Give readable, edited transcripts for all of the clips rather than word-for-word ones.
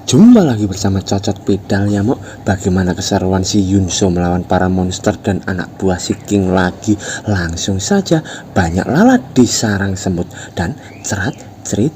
Jumpa lagi bersama Cocot Pedal ya Mok. Bagaimana keseruan si Yunso melawan para monster dan anak buah si King lagi? Langsung saja, banyak lalat di sarang semut dan cerat cerit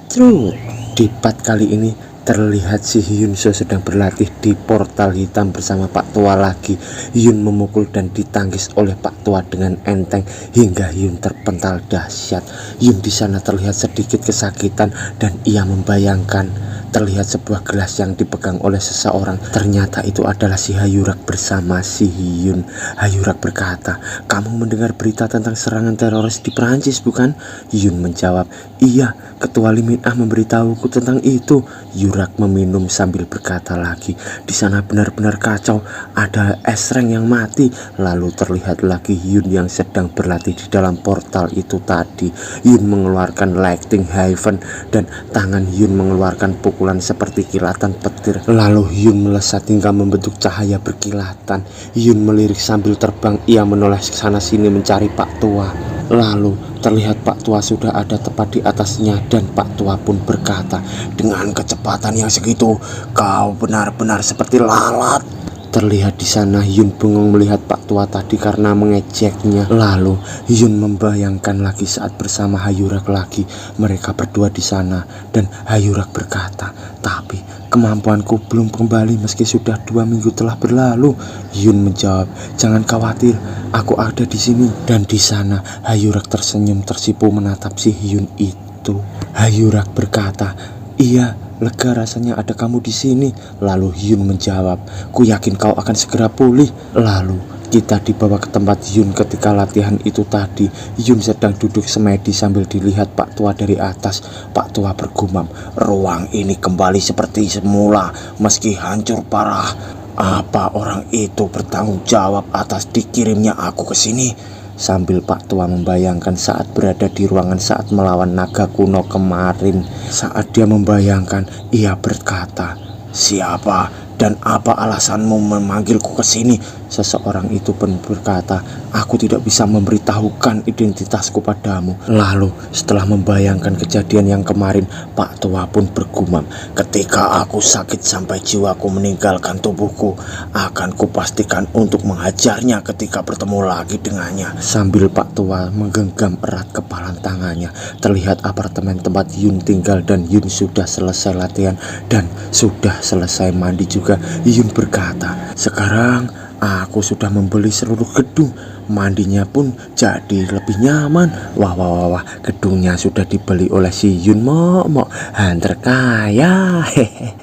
cerut. Di part kali ini terlihat si Yunso sedang berlatih di portal hitam bersama Pak Tua lagi. Yun memukul dan ditangkis oleh Pak Tua dengan enteng hingga Yun terpental dahsyat. Yun di sana terlihat sedikit kesakitan dan ia membayangkan terlihat sebuah gelas yang dipegang oleh seseorang. Ternyata itu adalah si Hayurak bersama si Hyun. Hayurak berkata, "Kamu mendengar berita tentang serangan teroris di Perancis bukan?" Hyun menjawab, "Iya, Ketua Limin Ah memberitahuku tentang itu." Yurak meminum sambil berkata lagi, "Di sana benar-benar kacau, ada esreng yang mati." Lalu terlihat lagi Hyun yang sedang berlatih di dalam portal itu tadi. Hyun mengeluarkan Lightning Haven dan tangan Hyun mengeluarkan pukulan seperti kilatan petir. Lalu Hyun melesat hingga membentuk cahaya berkilatan. Hyun melirik sambil terbang. Ia menoleh ke sana sini mencari Pak Tua. Lalu terlihat Pak Tua sudah ada tepat di atasnya dan Pak Tua pun berkata, "Dengan kecepatan yang segitu, kau benar-benar seperti lalat." Terlihat di sana Hyun bengong melihat Pak Tua tadi karena mengejeknya. Lalu Hyun membayangkan lagi saat bersama Hayurak lagi. Mereka berdua di sana dan Hayurak berkata, "Tapi kemampuanku belum kembali meski sudah 2 minggu telah berlalu." Hyun menjawab, "Jangan khawatir, aku ada di sini." Dan di sana Hayurak tersenyum tersipu menatap si Hyun itu. Hayurak berkata, "Iya, lega rasanya ada kamu di sini." Lalu Hyun menjawab, "Ku yakin kau akan segera pulih." Lalu kita dibawa ke tempat Hyun ketika latihan itu tadi. Hyun sedang duduk semedi sambil dilihat Pak Tua dari atas. Pak Tua bergumam, "Ruang ini kembali seperti semula meski hancur parah. Apa orang itu bertanggung jawab atas dikirimnya aku ke sini?" Sambil Pak Tua membayangkan saat berada di ruangan saat melawan naga kuno kemarin. Saat dia membayangkan, ia berkata, "Siapa dan apa alasanmu memanggilku ke sini?" Seseorang itu pun berkata, "Aku tidak bisa memberitahukan identitasku padamu." Lalu setelah membayangkan kejadian yang kemarin, Pak Tua pun bergumam, "Ketika aku sakit sampai jiwaku meninggalkan tubuhku, akan kupastikan untuk menghajarnya ketika bertemu lagi dengannya." Sambil Pak Tua menggenggam erat kepalan tangannya, terlihat apartemen tempat Yun tinggal dan Yun sudah selesai latihan dan sudah selesai mandi juga. Yun berkata, "Sekarang aku sudah membeli seluruh gedung. Mandinya pun jadi lebih nyaman." Wah, gedungnya sudah dibeli oleh si Yun Mok hunter kaya. Hehe.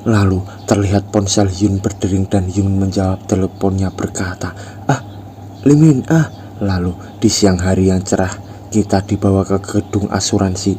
Lalu terlihat ponsel Yun berdering dan Yun menjawab teleponnya berkata, "Ah, Limin Ah." Lalu di siang hari yang cerah kita dibawa ke gedung asosiasi.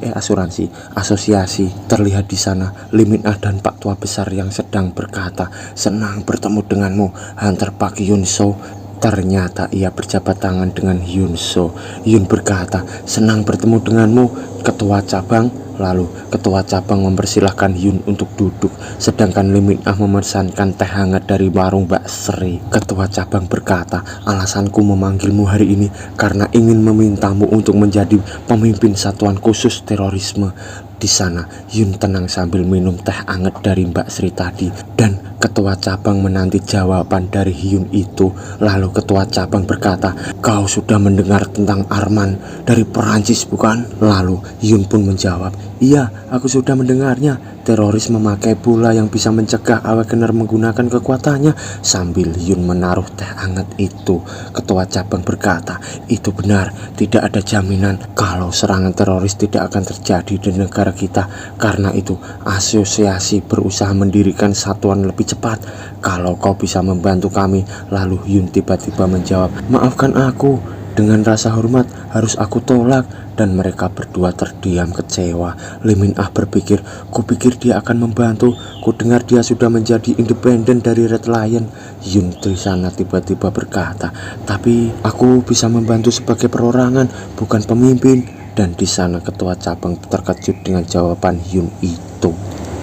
Terlihat di sana Limin Ah dan Pak Tua besar yang sedang berkata, "Senang bertemu denganmu, Hunter Pak Yunso." Ternyata ia berjabat tangan dengan Yunso. Yun berkata, "Senang bertemu denganmu, Ketua Cabang." Lalu Ketua Cabang mempersilahkan Yun untuk duduk, sedangkan Limin Ah memesankan teh hangat dari warung Mbak Sri. Ketua Cabang berkata, "Alasanku memanggilmu hari ini karena ingin memintamu untuk menjadi pemimpin satuan khusus terorisme." Di sana Yun tenang sambil minum teh hangat dari Mbak Sri tadi dan Ketua Cabang menanti jawaban dari Hyun itu. Lalu Ketua Cabang berkata, "Kau sudah mendengar tentang Arman dari Perancis bukan?" Lalu Hyun pun menjawab, "Iya, aku sudah mendengarnya. Teroris memakai bola yang bisa mencegah Awakener menggunakan kekuatannya." Sambil Hyun menaruh teh hangat itu, Ketua Cabang berkata, "Itu benar, tidak ada jaminan kalau serangan teroris tidak akan terjadi di negara kita. Karena itu asosiasi berusaha mendirikan satuan lebih cepat. Kalau kau bisa membantu kami." Lalu Hyun tiba-tiba menjawab, "Maafkan aku, dengan rasa hormat harus aku tolak." Dan mereka berdua terdiam kecewa. Limin Ah berpikir, "Kupikir dia akan membantu. Kudengar dia sudah menjadi independen dari Red Lion." Hyun di sana tiba-tiba berkata, "Tapi aku bisa membantu sebagai perorangan, bukan pemimpin." Dan di sana Ketua Cabang terkejut dengan jawaban Hyun itu.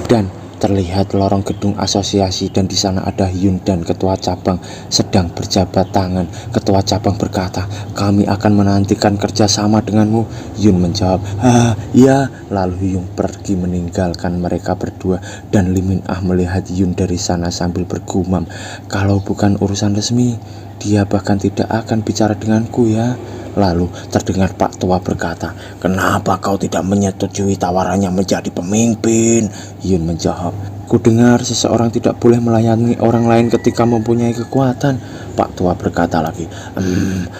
Dan terlihat lorong gedung asosiasi dan di sana ada Yun dan ketua cabang sedang berjabat tangan. Ketua cabang berkata, "Kami akan menantikan kerjasama denganmu." Yun menjawab, iya." Lalu Yun pergi meninggalkan mereka berdua dan Lee Min Ah melihat Yun dari sana sambil bergumam, "Kalau bukan urusan resmi, dia bahkan tidak akan bicara denganku ya." Lalu terdengar Pak Tua berkata, "Kenapa kau tidak menyetujui tawarannya menjadi pemimpin?" Yun menjawab, "Ku dengar seseorang tidak boleh melayani orang lain ketika mempunyai kekuatan." Pak Tua berkata lagi,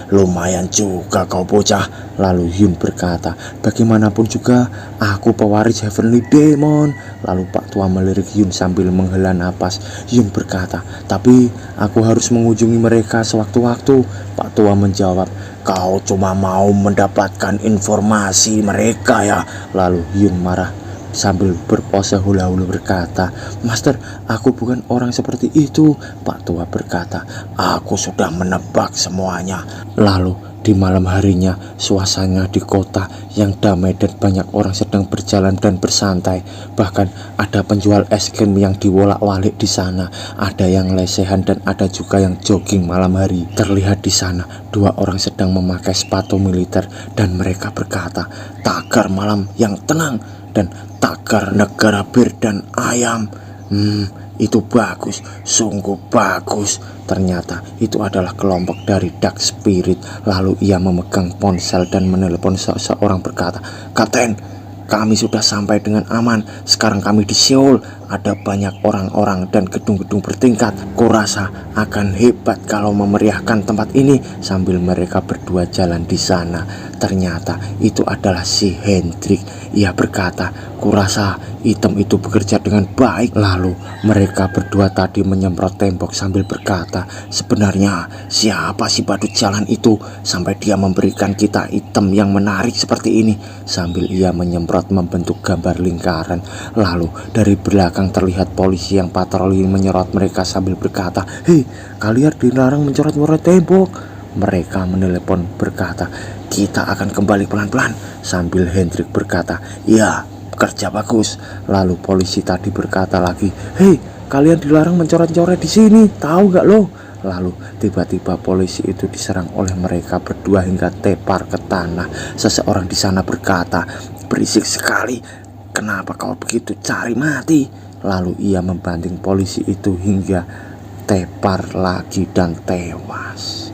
Lumayan juga kau bocah." Lalu Yun berkata, "Bagaimanapun juga aku pewaris Heavenly Demon." Lalu Pak Tua melirik Yun sambil menghela napas. Yun berkata, "Tapi aku harus mengunjungi mereka sewaktu-waktu." Pak Tua menjawab, "Kau cuma mau mendapatkan informasi mereka ya." Lalu Yun marah sambil berpose hula-hula berkata, "Master, aku bukan orang seperti itu." Pak Tua berkata, "Aku sudah menebak semuanya." Lalu di malam harinya, suasana di kota yang damai dan banyak orang sedang berjalan dan bersantai. Bahkan ada penjual es krim yang diwolak-walik di sana. Ada yang lesehan dan ada juga yang jogging malam hari. Terlihat di sana dua orang sedang memakai sepatu militer dan mereka berkata, "Tagar malam yang tenang dan tagar negara bir dan ayam. Itu bagus, sungguh bagus." Ternyata itu adalah kelompok dari Dark Spirit. Lalu ia memegang ponsel dan menelepon seseorang berkata, "Kapten, kami sudah sampai dengan aman. Sekarang kami di Seoul. Ada banyak orang-orang dan gedung-gedung bertingkat. Kurasa akan hebat kalau memeriahkan tempat ini." Sambil mereka berdua jalan di sana, ternyata itu adalah si Hendrik. Ia berkata, "Kurasa item itu bekerja dengan baik." Lalu mereka berdua tadi menyemprot tembok sambil berkata, "Sebenarnya siapa si badut jalan itu sampai dia memberikan kita item yang menarik seperti ini?" Sambil ia menyemprot membentuk gambar lingkaran. Lalu dari belakang terlihat polisi yang patroli menyorot mereka sambil berkata, "Hei, kalian dilarang mencoret-coret tembok." Mereka menelepon berkata, "Kita akan kembali pelan-pelan." Sambil Hendrik berkata, "Ya, kerja bagus." Lalu polisi tadi berkata lagi, "Hei, kalian dilarang mencoret-coret di sini, tahu gak lo?" Lalu tiba-tiba polisi itu diserang oleh mereka berdua hingga tepar ke tanah. Seseorang di sana berkata, "Berisik sekali, kenapa kau begitu cari mati?" Lalu ia membanting polisi itu hingga tepar lagi dan tewas.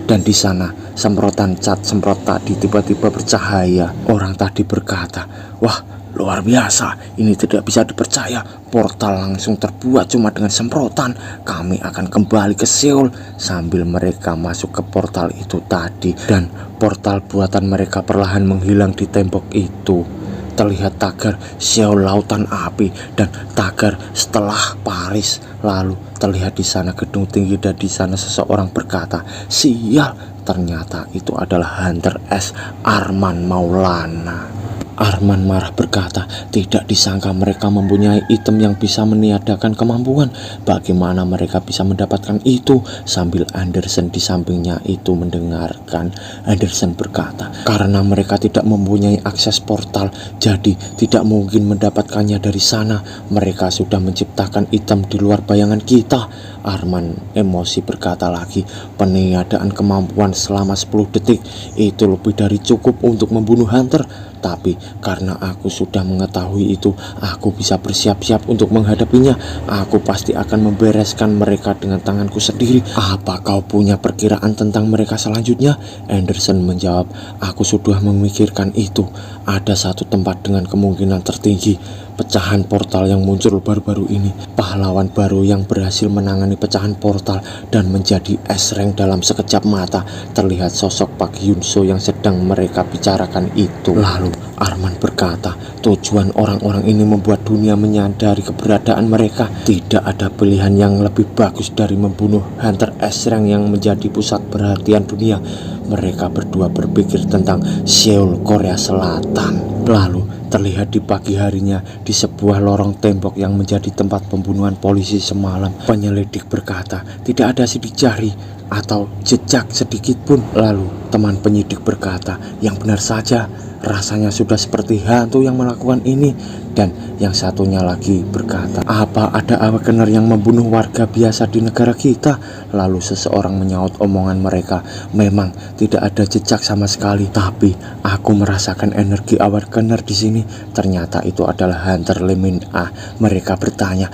Dan di sana semprotan cat semprot tadi tiba-tiba bercahaya. Orang tadi berkata, "Wah, luar biasa, ini tidak bisa dipercaya. Portal langsung terbuat cuma dengan semprotan. Kami akan kembali ke Seoul." Sambil mereka masuk ke portal itu tadi, dan portal buatan mereka perlahan menghilang di tembok itu. Terlihat tagar Seoul Lautan Api dan tagar setelah Paris. Lalu terlihat di sana gedung tinggi dan di sana seseorang berkata, "Sial, ternyata itu adalah Hunter S. Arman Maulana." Arman marah berkata, "Tidak disangka mereka mempunyai item yang bisa meniadakan kemampuan. Bagaimana mereka bisa mendapatkan itu?" Sambil Anderson di sampingnya itu mendengarkan, Anderson berkata, "Karena mereka tidak mempunyai akses portal, jadi tidak mungkin mendapatkannya dari sana. Mereka sudah menciptakan item di luar bayangan kita." Arman emosi berkata lagi, "Peniadaan kemampuan selama 10 detik itu lebih dari cukup untuk membunuh Hunter. Tapi karena aku sudah mengetahui itu, aku bisa bersiap-siap untuk menghadapinya. Aku pasti akan membereskan mereka dengan tanganku sendiri. Apa kau punya perkiraan tentang mereka selanjutnya?" Anderson menjawab, "Aku sudah memikirkan itu. Ada satu tempat dengan kemungkinan tertinggi pecahan portal yang muncul baru-baru ini. Pahlawan baru yang berhasil menangani pecahan portal dan menjadi es rank dalam sekejap mata." Terlihat sosok Pak Yunso yang sedang mereka bicarakan itu. Lalu Arman berkata, "Tujuan orang-orang ini membuat dunia menyadari keberadaan mereka. Tidak ada pilihan yang lebih bagus dari membunuh Hunter S rank yang menjadi pusat perhatian dunia." Mereka berdua berpikir tentang Seoul, Korea Selatan. Lalu terlihat di pagi harinya di sebuah lorong tembok yang menjadi tempat pembunuhan polisi semalam. Penyelidik berkata, "Tidak ada sidik jari. atau jejak sedikit pun. Lalu teman penyidik berkata, yang benar saja, rasanya sudah seperti hantu yang melakukan ini. Dan yang satunya lagi berkata, apa ada awakener yang membunuh warga biasa di negara kita? Lalu seseorang menyaut omongan mereka, memang tidak ada jejak sama sekali, tapi aku merasakan energi awakener di sini. Ternyata itu adalah Hunter Limin Ah. Mereka bertanya,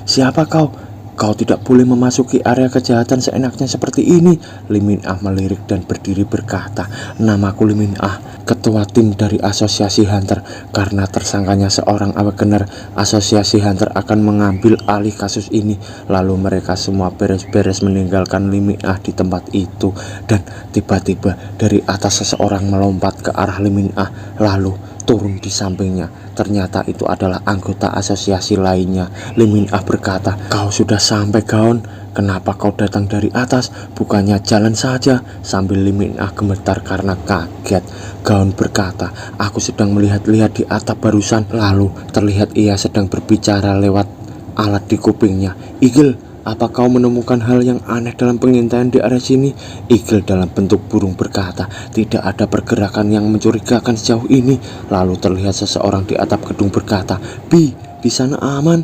siapa kau? Kau tidak boleh memasuki area kejahatan seenaknya seperti ini. Limin Ah melirik dan berdiri berkata, namaku Limin Ah, ketua tim dari Asosiasi Hunter. Karena tersangkanya seorang awakener, Asosiasi Hunter akan mengambil alih kasus ini. Lalu mereka semua beres-beres meninggalkan Limin Ah di tempat itu. Dan tiba-tiba dari atas seseorang melompat ke arah Limin Ah, lalu turun di sampingnya. Ternyata itu adalah anggota asosiasi lainnya. Limin Ah berkata, kau sudah sampai Gaon, kenapa kau datang dari atas, bukannya jalan saja? Sambil Limin Ah gemetar karena kaget. Gaon berkata, aku sedang melihat-lihat di atap barusan. Lalu terlihat ia sedang berbicara lewat alat di kupingnya. Eagle, apa kau menemukan hal yang aneh dalam pengintaian di area sini? Eagle dalam bentuk burung berkata, tidak ada pergerakan yang mencurigakan sejauh ini. Lalu terlihat seseorang di atap gedung berkata, Bi, di sana aman.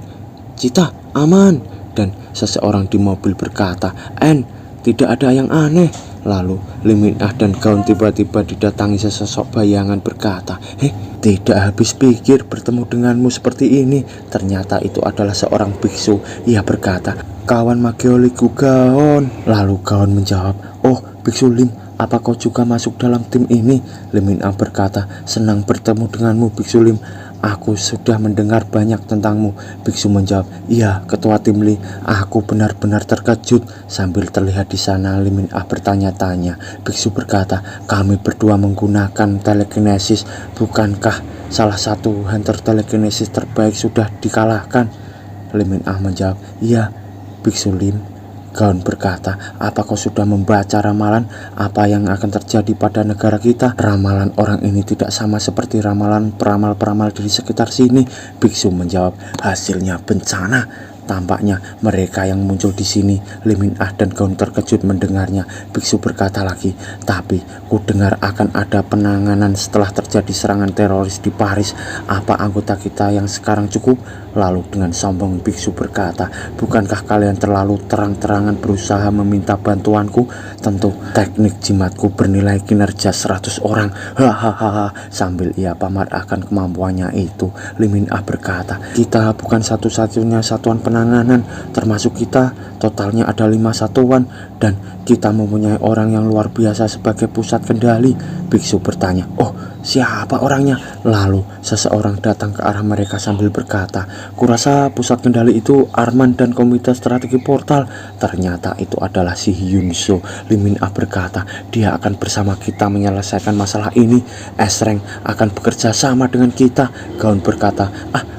Cita, aman. Dan seseorang di mobil berkata, N, tidak ada yang aneh. Lalu Limin Ah dan Gaon tiba-tiba didatangi sesosok bayangan berkata, tidak habis pikir bertemu denganmu seperti ini. Ternyata itu adalah seorang biksu. Ia berkata, kawan Magioliku Gaon. Lalu Gaon menjawab, oh biksu Lim, apa kau juga masuk dalam tim ini? Limin Ah berkata, senang bertemu denganmu biksu Lim. Aku sudah mendengar banyak tentangmu. Biksu menjawab, iya ketua tim Li, aku benar-benar terkejut. Sambil terlihat di sana Limin Ah bertanya-tanya. Biksu berkata, kami berdua menggunakan telekinesis. Bukankah salah satu hunter telekinesis terbaik sudah dikalahkan? Limin Ah menjawab, iya Biksu Lim. Gaon berkata, apa kau sudah membaca ramalan apa yang akan terjadi pada negara kita? Ramalan orang ini tidak sama seperti ramalan peramal-peramal di sekitar sini. Biksu menjawab, hasilnya bencana. Tampaknya mereka yang muncul di sini. Limin Ah dan Gaon terkejut mendengarnya. Biksu berkata lagi, tapi ku dengar akan ada penanganan setelah terjadi serangan teroris di Paris. Apa anggota kita yang sekarang cukup? Lalu dengan sombong Biksu berkata, bukankah kalian terlalu terang-terangan berusaha meminta bantuanku? Tentu teknik jimatku bernilai kinerja 100 orang. Hahaha. Sambil ia pamer akan kemampuannya itu, Limin Ah berkata, kita bukan satu-satunya satuan penanganan, termasuk kita totalnya ada 5 satuan, dan kita mempunyai orang yang luar biasa sebagai pusat kendali. Biksu bertanya, oh siapa orangnya? Lalu seseorang datang ke arah mereka sambil berkata, kurasa pusat kendali itu Arman dan komite strategi portal. Ternyata itu adalah si Hyunso. Limin Ah berkata, dia akan bersama kita menyelesaikan masalah ini. Esreng akan bekerja sama dengan kita. Gaon berkata,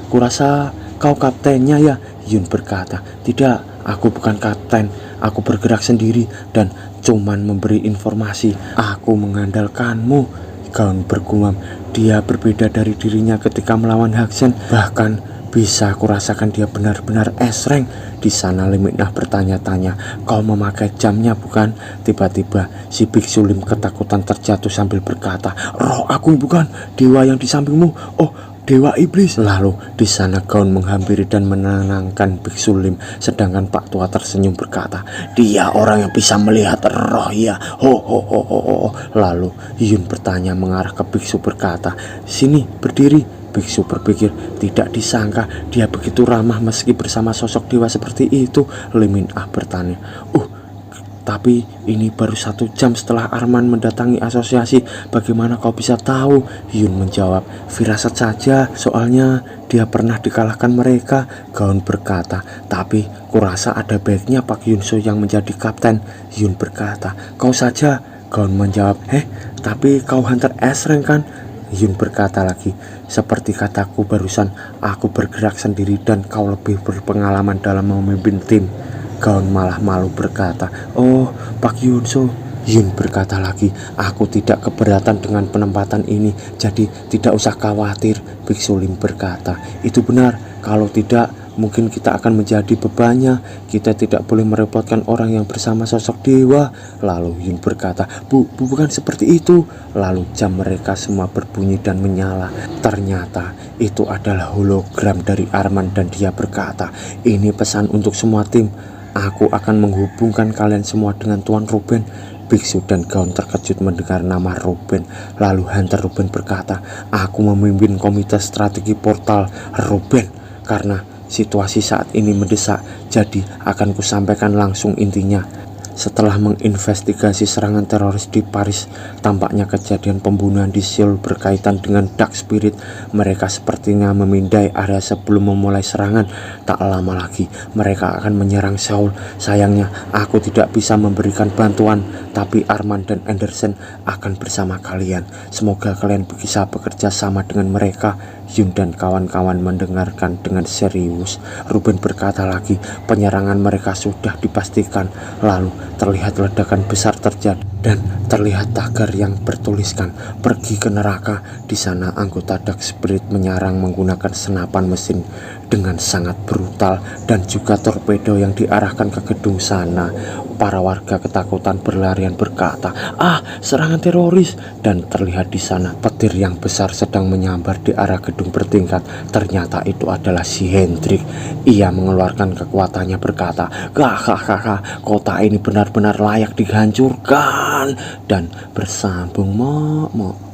kurasa kau kaptennya ya? Yun berkata, tidak, aku bukan kapten, aku bergerak sendiri dan cuman memberi informasi. Aku mengandalkanmu. Gaon bergumam, dia berbeda dari dirinya ketika melawan Haxen. Bahkan bisa aku rasakan dia benar-benar esreng. Di sana Limin Ah bertanya-tanya, kau memakai jamnya bukan? Tiba-tiba si Biksu Lim ketakutan terjatuh sambil berkata, roh agung bukan? Dewa yang di sampingmu? Oh, dewa iblis. Lalu di sana Gaon menghampiri dan menenangkan Biksu Lim, sedangkan Pak Tua tersenyum berkata, dia orang yang bisa melihat roh ya. Ho ho ho ho ho. Lalu Yun bertanya mengarah ke Biksu berkata, sini berdiri. Biksu berpikir, tidak disangka dia begitu ramah meski bersama sosok dewa seperti itu. Limin Ah bertanya, tapi ini baru 1 jam setelah Arman mendatangi asosiasi. Bagaimana kau bisa tahu? Yun menjawab, firasat saja, soalnya dia pernah dikalahkan mereka. Gaon berkata, tapi kurasa ada baiknya Pak Yunso yang menjadi kapten. Yun berkata, kau saja. Gaon menjawab, tapi kau hunter esreng kan? Yun berkata lagi, seperti kataku barusan, aku bergerak sendiri dan kau lebih berpengalaman dalam memimpin tim. Gaon malah malu berkata, oh Pak Yunso. Yun berkata lagi, aku tidak keberatan dengan penempatan ini, jadi tidak usah khawatir. Biksu Lim berkata, itu benar, kalau tidak mungkin kita akan menjadi bebannya. Kita tidak boleh merepotkan orang yang bersama sosok dewa. Lalu Yun berkata, bukan seperti itu. Lalu jam mereka semua berbunyi dan menyala. Ternyata itu adalah hologram dari Arman dan dia berkata, ini pesan untuk semua tim. Aku akan menghubungkan kalian semua dengan Tuan Ruben. Biksu dan Gaun terkejut mendengar nama Ruben. Lalu Hunter Ruben berkata, aku memimpin komite strategi portal Ruben karena situasi saat ini mendesak, jadi akan kusampaikan langsung intinya. Setelah menginvestigasi serangan teroris di Paris, tampaknya kejadian pembunuhan di Seoul berkaitan dengan Dark Spirit. Mereka sepertinya memindai area sebelum memulai serangan. Tak lama lagi mereka akan menyerang Seoul. Sayangnya aku tidak bisa memberikan bantuan, tapi Arman dan Anderson akan bersama kalian. Semoga kalian bisa bekerja sama dengan mereka. Yun dan kawan-kawan mendengarkan dengan serius. Ruben berkata lagi, penyerangan mereka sudah dipastikan. Lalu terlihat ledakan besar terjadi dan terlihat tagar yang bertuliskan pergi ke neraka. Di sana anggota Dark Spirit menyerang menggunakan senapan mesin dengan sangat brutal dan juga torpedo yang diarahkan ke gedung sana. Para warga ketakutan berlarian berkata, serangan teroris. Dan terlihat di sana petir yang besar sedang menyambar di arah gedung bertingkat. Ternyata itu adalah si Hendrik. Ia mengeluarkan kekuatannya berkata, kota ini benar-benar layak dihancurkan. Dan bersambung, Mok.